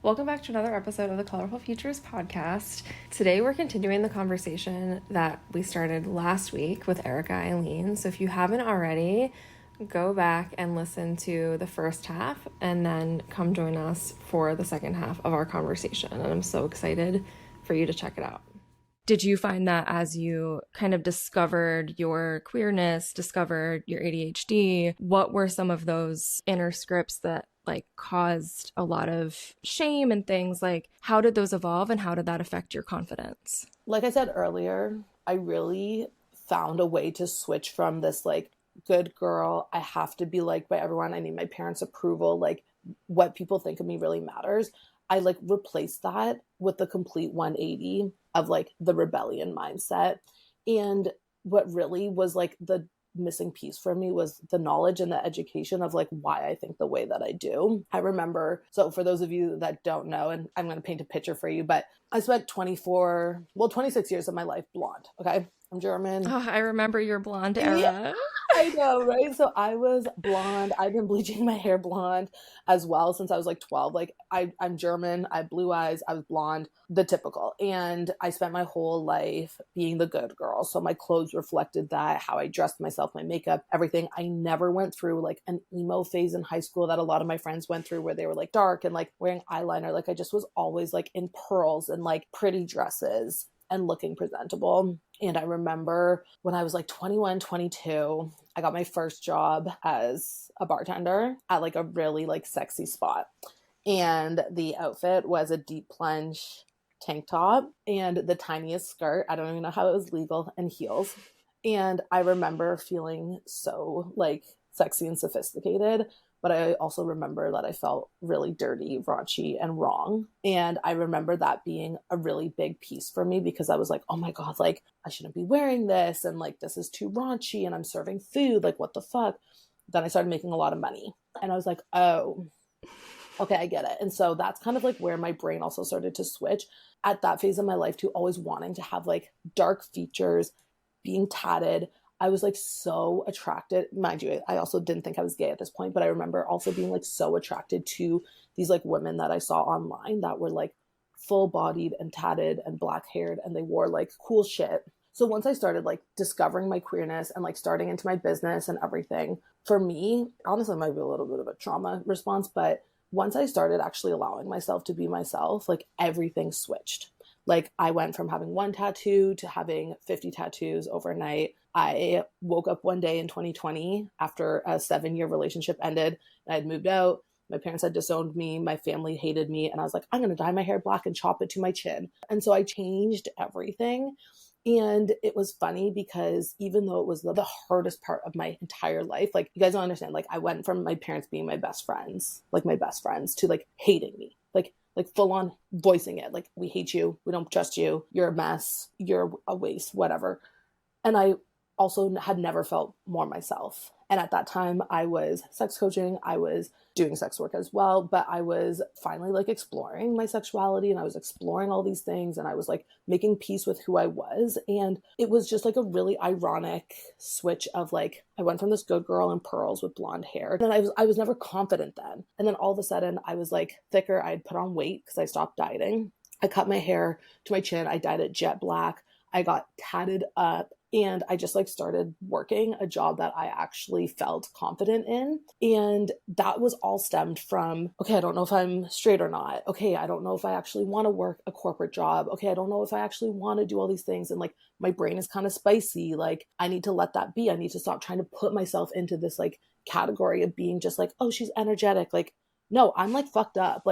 Welcome back to another episode of the Colorful Futures podcast. Today we're continuing the conversation that we started last week with Erika Eileen. So if you haven't already, go back and listen to the first half and then come join us for the second half of our conversation. And I'm so excited for you to check it out. Did you find that as you kind of discovered your queerness, discovered your ADHD, what were some of those inner scripts that caused a lot of shame and things? How did those evolve and how did that affect your confidence? Like I said earlier, I really found a way to switch from this good girl, I have to be liked by everyone, I need my parents' approval, what people think of me really matters. I replaced that with the complete 180 of the rebellion mindset. And what really was the missing piece for me was the knowledge and the education of why I think the way that I do. I remember, so for those of you that don't know, and I'm going to paint a picture for you, but I spent 26 years of my life blonde. Okay. I'm German. Oh, I remember your blonde era. Yeah, I know, right? So I was blonde. I've been bleaching my hair blonde as well since I was 12. I'm German. I have blue eyes. I was blonde, the typical. And I spent my whole life being the good girl. So my clothes reflected that, how I dressed myself, my makeup, everything. I never went through an emo phase in high school that a lot of my friends went through where they were dark and wearing eyeliner. I just was always in pearls and pretty dresses and looking presentable. And I remember when I was 21, 22, I got my first job as a bartender at a really sexy spot. And the outfit was a deep plunge tank top and the tiniest skirt. I don't even know how it was legal, and heels. And I remember feeling so sexy and sophisticated. But I also remember that I felt really dirty, raunchy, and wrong. And I remember that being a really big piece for me because I was oh my God, I shouldn't be wearing this. And this is too raunchy and I'm serving food. What the fuck? Then I started making a lot of money. And I was oh, okay, I get it. And so that's kind of where my brain also started to switch at that phase of my life to always wanting to have dark features, being tatted. I was so attracted, mind you, I also didn't think I was gay at this point, but I remember also being so attracted to these women that I saw online that were full bodied and tatted and black haired and they wore cool shit. So once I started discovering my queerness and starting into my business and everything, for me, honestly, it might be a little bit of a trauma response, but once I started actually allowing myself to be myself, everything switched. I went from having one tattoo to having 50 tattoos overnight. I woke up one day in 2020 after a 7-year relationship ended and I had moved out. My parents had disowned me. My family hated me. And I was I'm going to dye my hair black and chop it to my chin. And so I changed everything. And it was funny because even though it was the hardest part of my entire life, you guys don't understand, I went from my parents being my best friends, to hating me, full on voicing it. We hate you. We don't trust you. You're a mess. You're a waste, whatever. And I also had never felt more myself. And at that time I was sex coaching. I was doing sex work as well, but I was finally exploring my sexuality and I was exploring all these things and I was making peace with who I was. And it was just a really ironic switch of I went from this good girl in pearls with blonde hair. And I was never confident then. And then all of a sudden I was thicker. I'd put on weight because I stopped dieting. I cut my hair to my chin. I dyed it jet black. I got tatted up. And I just started working a job that I actually felt confident in. And that was all stemmed from, okay, I don't know if I'm straight or not. Okay, I don't know if I actually want to work a corporate job. Okay, I don't know if I actually want to do all these things. And my brain is kind of spicy. I need to let that be. I need to stop trying to put myself into this category of being just oh, she's energetic. No, I'm fucked up.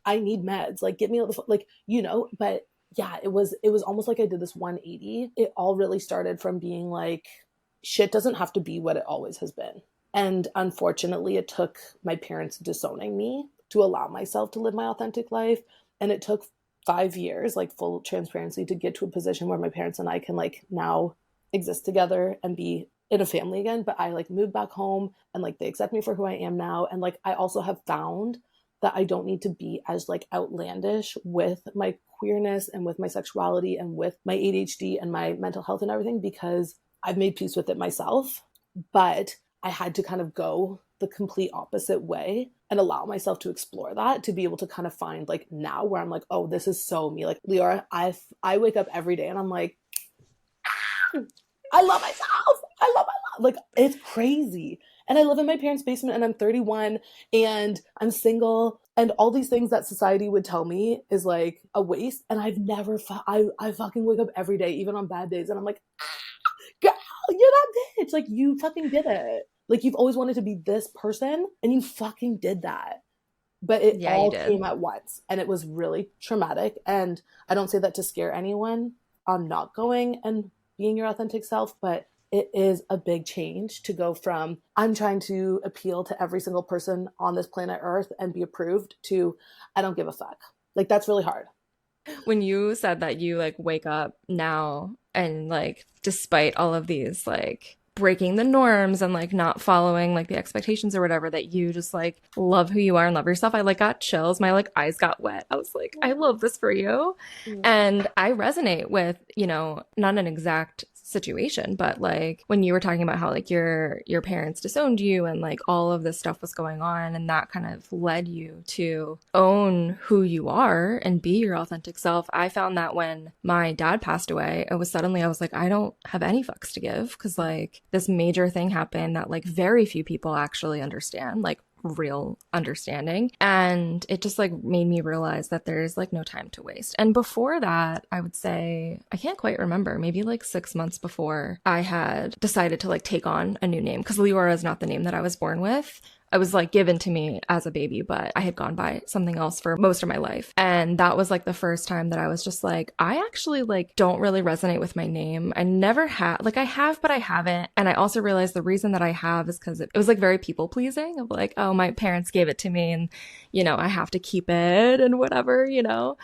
I need meds. Get me out of the, but yeah, it was almost I did this 180. It all really started from being shit doesn't have to be what it always has been. And unfortunately, it took my parents disowning me to allow myself to live my authentic life. And it took 5 years, full transparency, to get to a position where my parents and I can now exist together and be in a family again. But I moved back home and they accept me for who I am now. And I also have found that I don't need to be as outlandish with my queerness and with my sexuality and with my ADHD and my mental health and everything, because I've made peace with it myself. But I had to kind of go the complete opposite way and allow myself to explore that, to be able to kind of find like now where I'm like, oh, this is so me. Like Leora, I wake up every day and I'm like, I love myself. I love my life. Like it's crazy. And I live in my parents' basement and I'm 31 and I'm single and all these things that society would tell me is like a waste. And I've never, I fucking wake up every day, even on bad days. And I'm like, girl, you're that bitch. Like you fucking did it. Like you've always wanted to be this person and you fucking did that. But it all came at once and it was really traumatic. And I don't say that to scare anyone on not going and being your authentic self, but it is a big change to go from I'm trying to appeal to every single person on this planet Earth and be approved to I don't give a fuck. Like that's really hard. When you said that you like wake up now and like despite all of these like breaking the norms and like not following like the expectations or whatever, that you just like love who you are and love yourself, I like got chills. My like eyes got wet. I was like, I love this for you. And I resonate with, you know, not an exact situation, but like when you were talking about how like your parents disowned you and like all of this stuff was going on and that kind of led you to own who you are and be your authentic self. I found that when my dad passed away, it was suddenly I was like, I don't have any fucks to give because like this major thing happened that like very few people actually understand, like real understanding. And it just like made me realize that there's like no time to waste. And before that, I would say, I can't quite remember, maybe like 6 months before I had decided to like take on a new name, because Leora is not the name that I was born with. It was like given to me as a baby, but I had gone by something else for most of my life. And that was like the first time that I was just like, I actually like don't really resonate with my name. I never have, like I have, but I haven't. And I also realized the reason that I have is because it was like very people pleasing of like, oh, my parents gave it to me and, you know, I have to keep it and whatever, you know?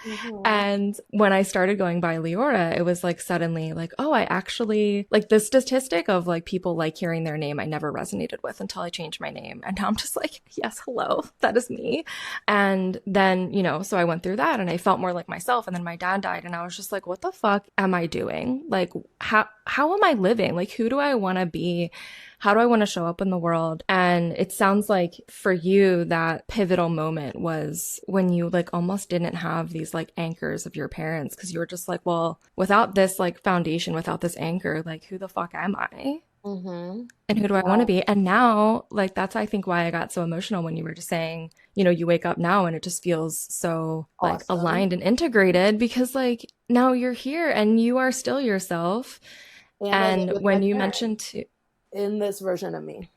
And when I started going by Leora, it was like suddenly like, oh, I actually like the statistic of like people like hearing their name I never resonated with until I changed my name. And now I'm just like, yes, hello, that is me. And then, you know, so I went through that and I felt more like myself. And then my dad died and I was just like, what the fuck am I doing? Like, how am I living? Like, who do I want to be? How do I want to show up in the world? And it sounds like for you, that pivotal moment was when you like almost didn't have these like anchors of your parents, because you were just like, well, without this like foundation, without this anchor, like who the fuck am I? And who do I want to be? And now, like, that's, I think, why I got so emotional when you were just saying, you know, you wake up now and it just feels so like aligned and integrated because like now you're here and you are still yourself. And when you mentioned to in this version of me.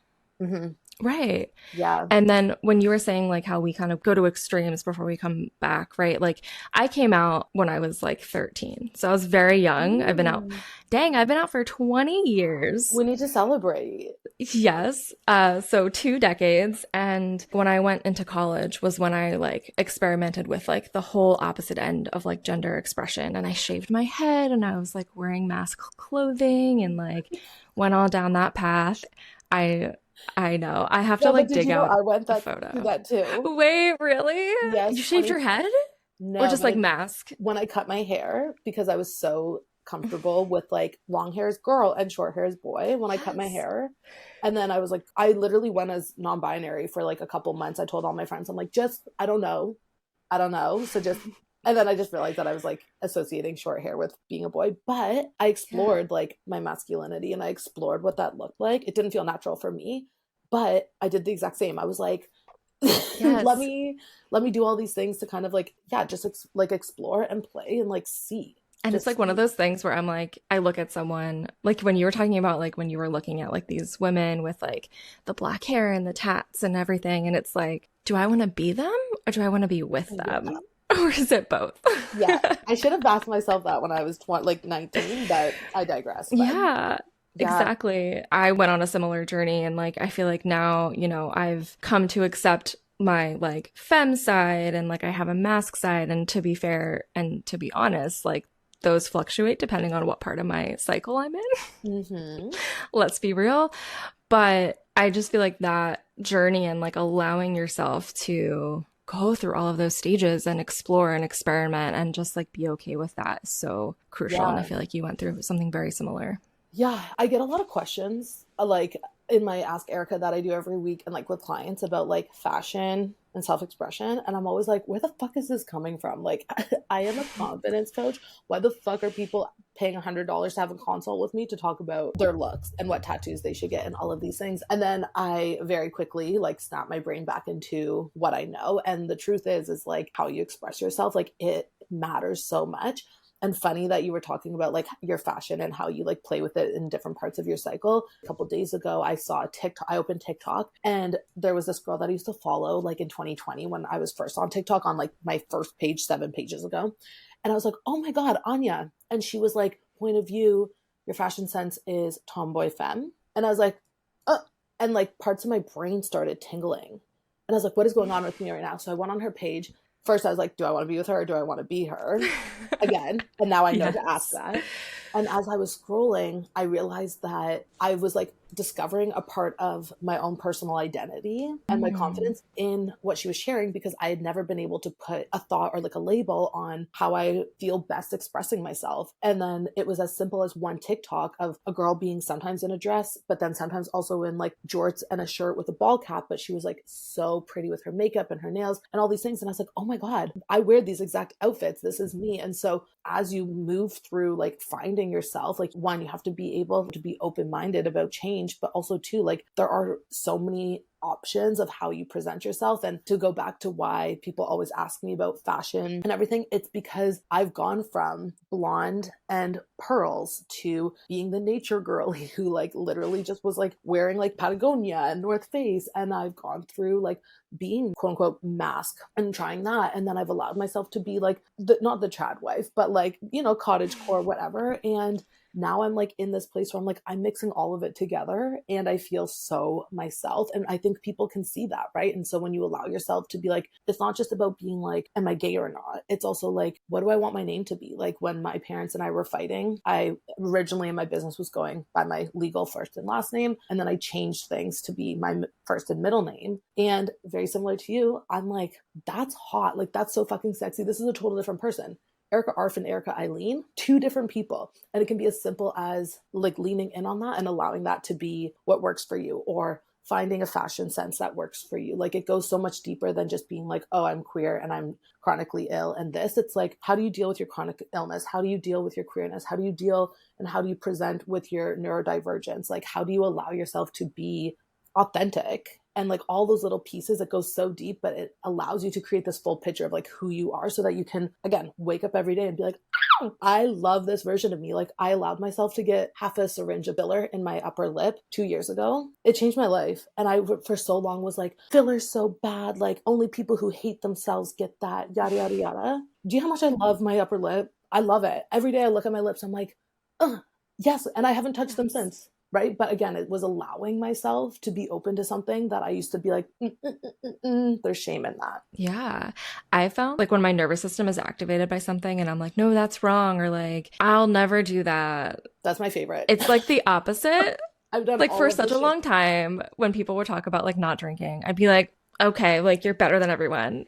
Right. Yeah. And then when you were saying like how we kind of go to extremes before we come back, right? Like I came out when I was like 13. So I was very young. I've been out for 20 years. We need to celebrate. Yes. So 2 decades. And when I went into college was when I like experimented with like the whole opposite end of like gender expression. And I shaved my head and I was like wearing mask clothing and like went all down that path. I know. I have to like dig out I went a photo. Through that too. Wait, really? Yes. You shaved your head? No. Or just like mask? When I cut my hair, because I was so comfortable with like long hair is girl and short hair is boy when I cut my hair. And then I was like, I literally went as non-binary for like a couple months. I told all my friends, I'm like, just, I don't know. So just, and then I just realized that I was like associating short hair with being a boy, but I explored like my masculinity and I explored what that looked like. It didn't feel natural for me, but I did the exact same. I was like, let me do all these things to kind of like, just like explore and play and like see. And it's like one of those things where I'm like, I look at someone, like when you were talking about like when you were looking at like these women with like the black hair and the tats and everything. And it's like, do I want to be them or do I want to be with them? Or is it both? I should have asked myself that when I was 19, but I digress. Yeah, exactly. I went on a similar journey and like, I feel like now, you know, I've come to accept my like femme side and like I have a mask side. And to be fair and to be honest, like those fluctuate depending on what part of my cycle I'm in. Let's be real. But I just feel like that journey and like allowing yourself to go through all of those stages and explore and experiment and just like be okay with that is so crucial. And I feel like you went through something very similar. Yeah, I get a lot of questions like in my Ask Erika that I do every week and like with clients about like fashion and self-expression. And I'm always like, where the fuck is this coming from? Like, I am a confidence coach. Why the fuck are people paying $100 to have a consult with me to talk about their looks and what tattoos they should get and all of these things? And then I very quickly like snap my brain back into what I know. And the truth is like how you express yourself, like it matters so much. And funny that you were talking about like your fashion and how you like play with it in different parts of your cycle. A couple of days ago, I saw a TikTok. I opened TikTok and there was this girl that I used to follow like in 2020 when I was first on TikTok on like my first page 7 pages ago. And I was like, oh my God, Anya. And she was like, point of view, your fashion sense is tomboy femme. And I was like, oh, and like parts of my brain started tingling. And I was like, what is going on with me right now? So I went on her page. First, I was like, do I want to be with her or do I want to be her again? And now I know to ask that. And as I was scrolling, I realized that I was like discovering a part of my own personal identity and my confidence in what she was sharing, because I had never been able to put a thought or like a label on how I feel best expressing myself. And then it was as simple as one TikTok of a girl being sometimes in a dress, but then sometimes also in like jorts and a shirt with a ball cap. But she was like so pretty with her makeup and her nails and all these things. And I was like, oh my God, I wear these exact outfits. This is me. And so as you move through like finding yourself, like one, you have to be able to be open-minded about change, but also two, like there are so many options of how you present yourself. And to go back to why people always ask me about fashion and everything, it's because I've gone from blonde and pearls to being the nature girly who like literally just was like wearing like Patagonia and North Face. And I've gone through like being quote unquote mask and trying that. And then I've allowed myself to be like, not the trad wife, but like, you know, cottage core, whatever. And now I'm like in this place where I'm like, I'm mixing all of it together and I feel so myself. And I think people can see that, right? And so when you allow yourself to be like, it's not just about being like, am I gay or not? It's also like, what do I want my name to be? Like when my parents and I were fighting, I originally in my business was going by my legal first and last name. And then I changed things to be my first and middle name. And very similar to you, I'm like, that's hot. Like that's so fucking sexy. This is a total different person. Erika Arf and Erika Eileen, 2 different people. And it can be as simple as like leaning in on that and allowing that to be what works for you, or finding a fashion sense that works for you. Like it goes so much deeper than just being like, oh, I'm queer and I'm chronically ill. And this, it's like, how do you deal with your chronic illness? How do you deal with your queerness? How do you deal and how do you present with your neurodivergence? Like, how do you allow yourself to be authentic? And like all those little pieces, it goes so deep, but it allows you to create this full picture of like who you are so that you can, again, wake up every day and be like, oh, I love this version of me. Like I allowed myself to get half a syringe of filler in my upper lip 2 years ago. It changed my life. And I, for so long was like, filler's so bad. Like only people who hate themselves get that, yada, yada, yada. Do you know how much I love my upper lip? I love it. Every day I look at my lips, I'm like, yes. And I haven't touched them since. Right. But again, it was allowing myself to be open to something that I used to be like, there's shame in that. Yeah. I found like when my nervous system is activated by something and I'm like, no, that's wrong. Or like, I'll never do that. That's my favorite. It's like the opposite. I've done like all for of such this a long time when people would talk about like not drinking, I'd be like, okay, like you're better than everyone.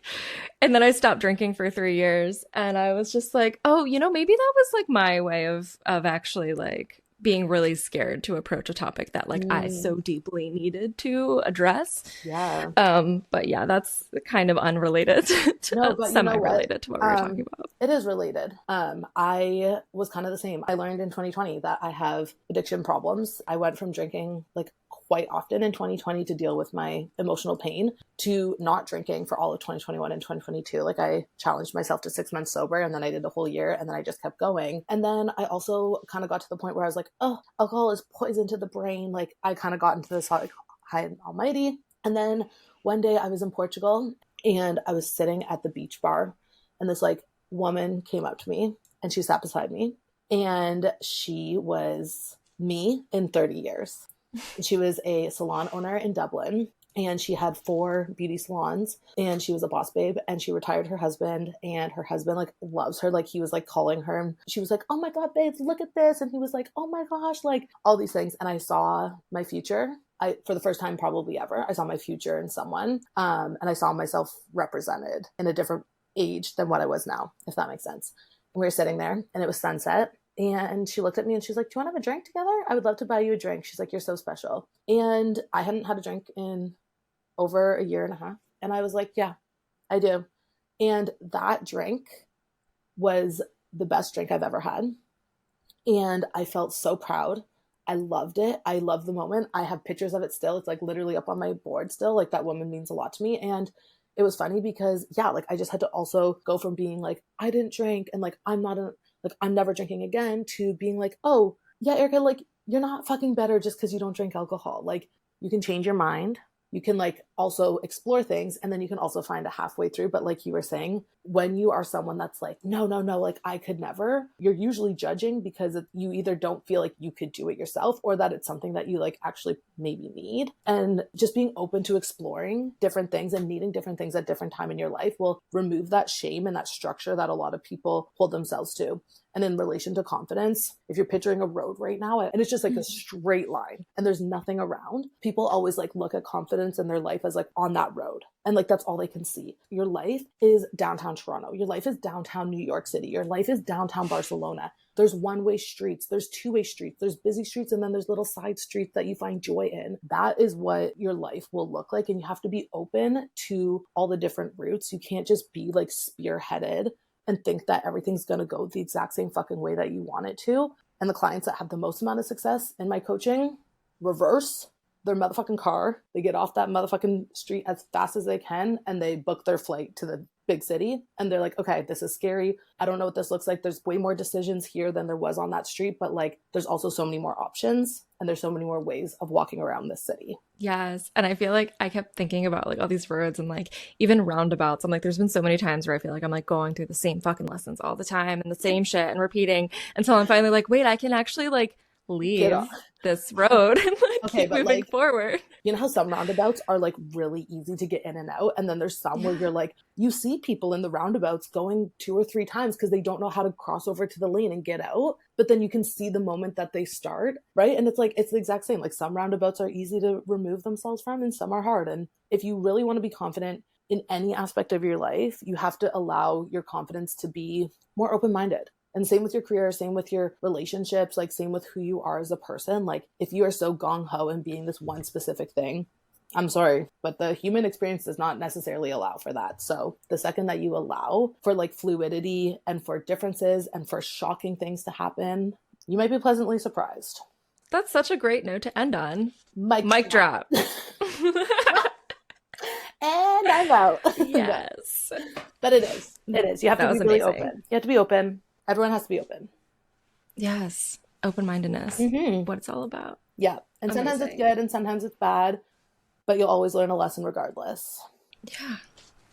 And then I stopped drinking for 3 years and I was just like, oh, you know, maybe that was like my way of actually like being really scared to approach a topic that like I so deeply needed to address. Yeah. But yeah, that's kind of unrelated to semi-related to what we were talking about. It is related. I was kind of the same. I learned in 2020 that I have addiction problems. I went from drinking like quite often in 2020 to deal with my emotional pain to not drinking for all of 2021 and 2022. Like I challenged myself to 6 months sober and then I did the whole year and then I just kept going. And then I also kind of got to the point where I was like, oh, alcohol is poison to the brain. Like I kind of got into this like high and almighty. And then one day I was in Portugal and I was sitting at the beach bar and this like woman came up to me and she sat beside me and she was me in 30 years. She was a salon owner in Dublin and she had 4 beauty salons and she was a boss babe and she retired her husband and her husband like loves her. Like he was like calling her. She was like, oh my God, babe, look at this. And he was like, oh my gosh, like all these things. And I saw my future. For the first time probably ever, I saw my future in someone. And I saw myself represented in a different age than what I was now, if that makes sense. And we were sitting there and it was sunset. And she looked at me and she's like, do you want to have a drink together? I would love to buy you a drink. She's like, you're so special. And I hadn't had a drink in over a year and a half. And I was like, yeah, I do. And that drink was the best drink I've ever had. And I felt so proud. I loved it. I loved the moment. I have pictures of it still. It's like literally up on my board still. Like that woman means a lot to me. And it was funny because yeah, like I just had to also go from being like, I didn't drink and like, I'm never drinking again to being like, oh yeah, Erika, like you're not fucking better just because you don't drink alcohol. Like you can change your mind. You can like also explore things and then you can also find a halfway through. But like you were saying, when you are someone that's like, no, like I could never, you're usually judging because you either don't feel like you could do it yourself or that it's something that you like actually maybe need. And just being open to exploring different things and needing different things at different time in your life will remove that shame and that structure that a lot of people hold themselves to. And in relation to confidence, if you're picturing a road right now and it's just like a straight line and there's nothing around, people always like look at confidence in their life as like on that road. And like, that's all they can see. Your life is downtown Toronto. Your life is downtown New York City. Your life is downtown Barcelona. There's one-way streets. There's two-way streets. There's busy streets. And then there's little side streets that you find joy in. That is what your life will look like. And you have to be open to all the different routes. You can't just be like spearheaded and think that everything's going to go the exact same fucking way that you want it to. And the clients that have the most amount of success in my coaching reverse their motherfucking car. They get off that motherfucking street as fast as they can and they book their flight to the big city. And they're like, okay, this is scary. I don't know what this looks like. There's way more decisions here than there was on that street, but like there's also so many more options and there's so many more ways of walking around this city. Yes. And I feel like I kept thinking about like all these roads and like even roundabouts. I'm like, there's been so many times where I feel like I'm like going through the same fucking lessons all the time and the same shit and repeating until I'm finally like, wait, I can actually like leave this road and like keep moving like, forward. You know how some roundabouts are like really easy to get in and out, and then there's some where you're like, you see people in the roundabouts going 2 or 3 times because they don't know how to cross over to the lane and get out, but then you can see the moment that they start, right? And it's like, it's the exact same. Like some roundabouts are easy to remove themselves from and some are hard. And if you really want to be confident in any aspect of your life, you have to allow your confidence to be more open-minded. And same with your career, same with your relationships, like same with who you are as a person. Like if you are so gung-ho in being this one specific thing, I'm sorry, but the human experience does not necessarily allow for that. So the second that you allow for like fluidity and for differences and for shocking things to happen, you might be pleasantly surprised. That's such a great note to end on. Mic drop. And I'm out. Yes. But it is. It is. You have to be really open. You have to be open. Everyone has to be open. Yes. Open-mindedness. What it's all about. Yeah. And sometimes it's good and sometimes it's bad, but you'll always learn a lesson regardless. Yeah.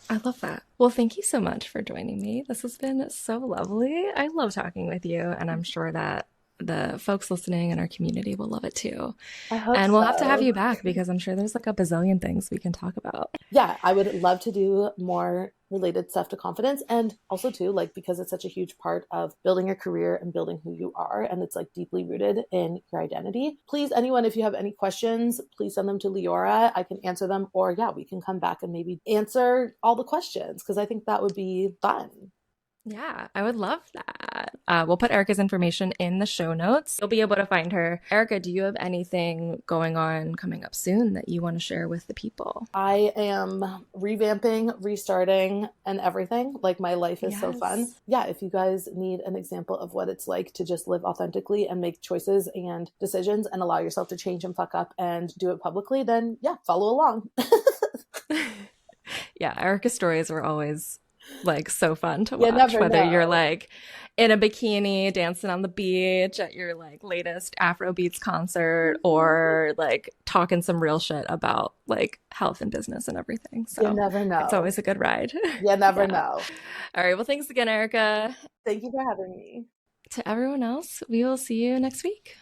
I love that. Well, thank you so much for joining me. This has been so lovely. I love talking with you, and I'm sure that the folks listening in our community will love it too. I hope and we'll have to have you back because I'm sure there's like a bazillion things we can talk about. Yeah, I would love to do more related stuff to confidence, and also too, like, because it's such a huge part of building your career and building who you are, and it's like deeply rooted in your identity. Please, anyone, if you have any questions, please send them to Leora. I can answer them, or yeah, we can come back and maybe answer all the questions because I think that would be fun. Yeah, I would love that. We'll put Erika's information in the show notes. You'll be able to find her. Erika, do you have anything going on coming up soon that you want to share with the people? I am revamping, restarting, and everything. Like, my life is so fun. Yeah, if you guys need an example of what it's like to just live authentically and make choices and decisions and allow yourself to change and fuck up and do it publicly, then yeah, follow along. Yeah, Erika's stories were always like so fun to watch, whether you're like in a bikini dancing on the beach at your like latest Afrobeats concert or like talking some real shit about like health and business and everything. So you never know. It's always a good ride. You never know. All right. Well, thanks again, Erika. Thank you for having me. To everyone else, we will see you next week.